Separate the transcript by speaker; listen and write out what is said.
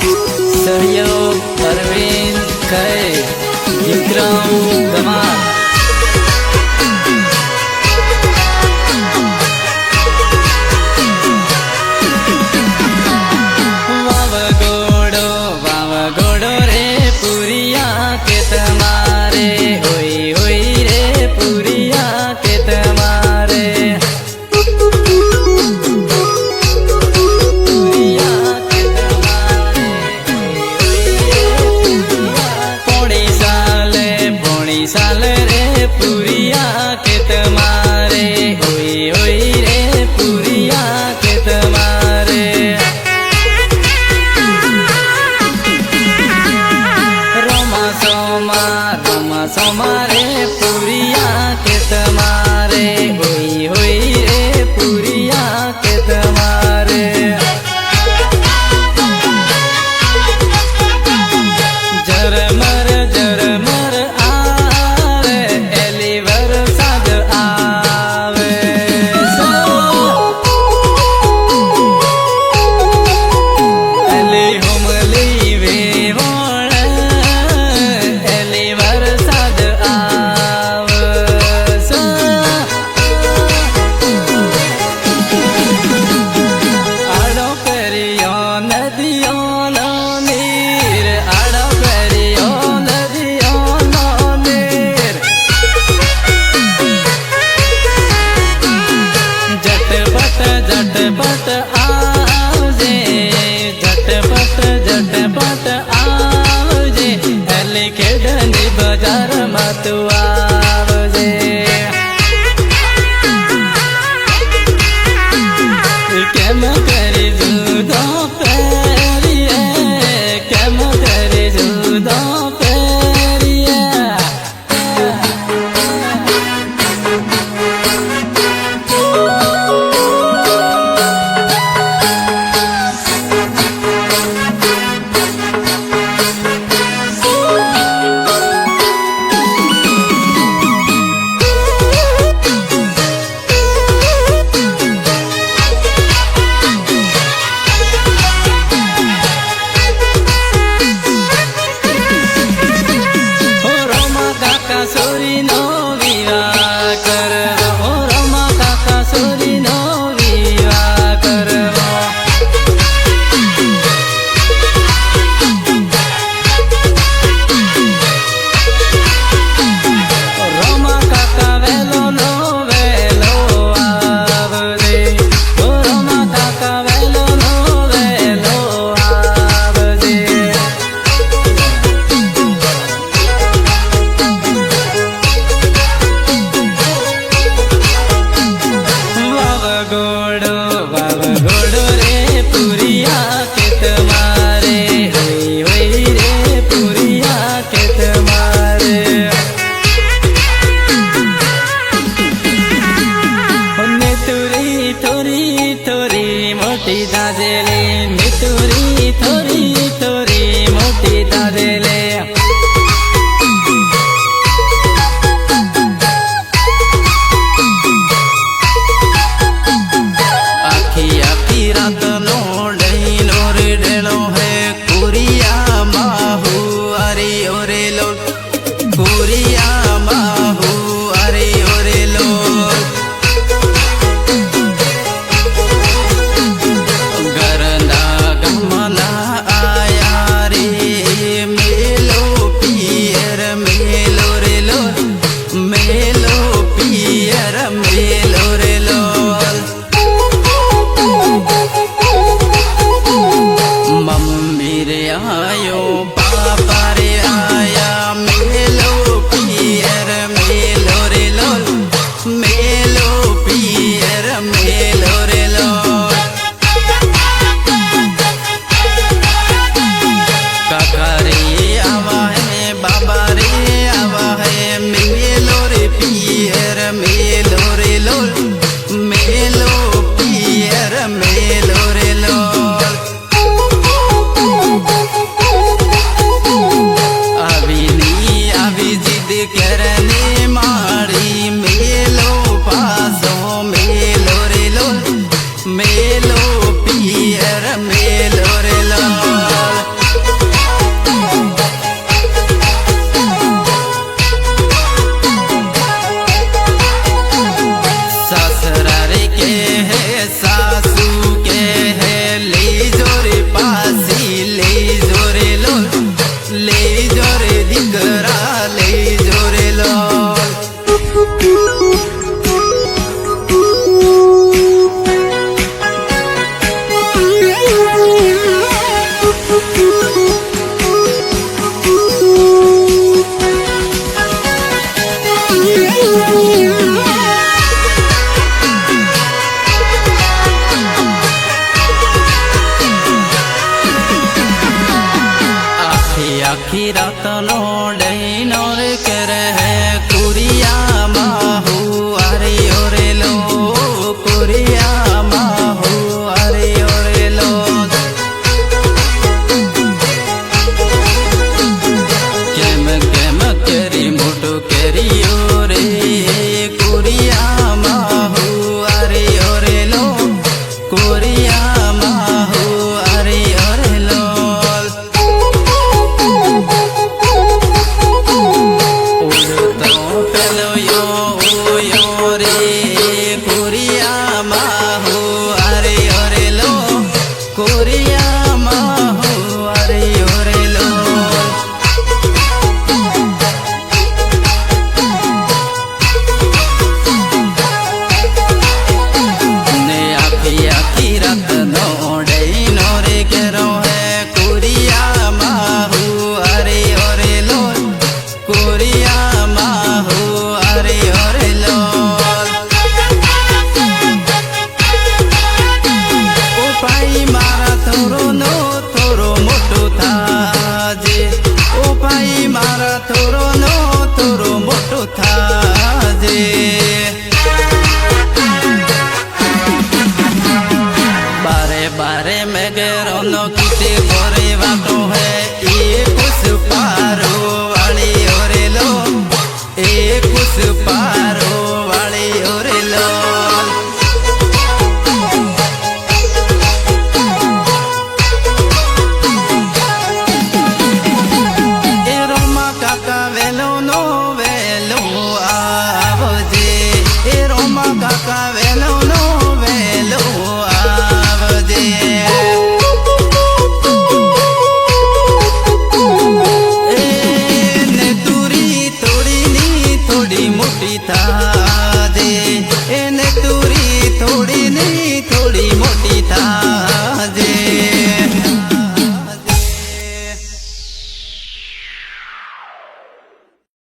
Speaker 1: सहयोग अरविंद खै विक्रम धमाल वावगोडो रे पुरिया के तमारे होई होई रे पुरिया के तमारे पुरिया के तमारे पोड़ी साल रे पुरिया के तमारे होई होई रे पुरिया के तमारे सोमारे पुरिया के तमारे होई होई रे पुरिया के तमारे जरमर आवे एलिवर साज आवे एली हुमली वे झटपट आवजे एली खेडनी बाजार में तू आवजे केम करी जूदो पेरिए केम करी जूदो पेरिए सोरी नो विवाह करवो रमा काका सोरी नो विवाह करवो रमा काका वेलो नो वेलो आवजे रमा काका वेलो नो वेलो आवजे वावगोडो रे पुरिया के तमारे होई होई रे पुरिया के तमारे नेतुरी थोरी थोरी मोटी दादेले नेतुरी थोरी थोरी मोटी दादेले रात लो रे डेलो है कुरिया माहू अरे ओरे लो कुरिया माहू अरे ओरे लो गरंदा गमला आया रे मेलो पियर मेलो रे लो मेलो पियर मेलो रे लो मम्मी रे आयो पापा रे आया मेलो पियर मेलो रे लो मेलो पियर मेलो रे लो काका रे आवा है बाबा रे आवा है मेलो रे पियर मेलो रे लो मेलो पियर मेलो रे लो આખી રાતનો ડે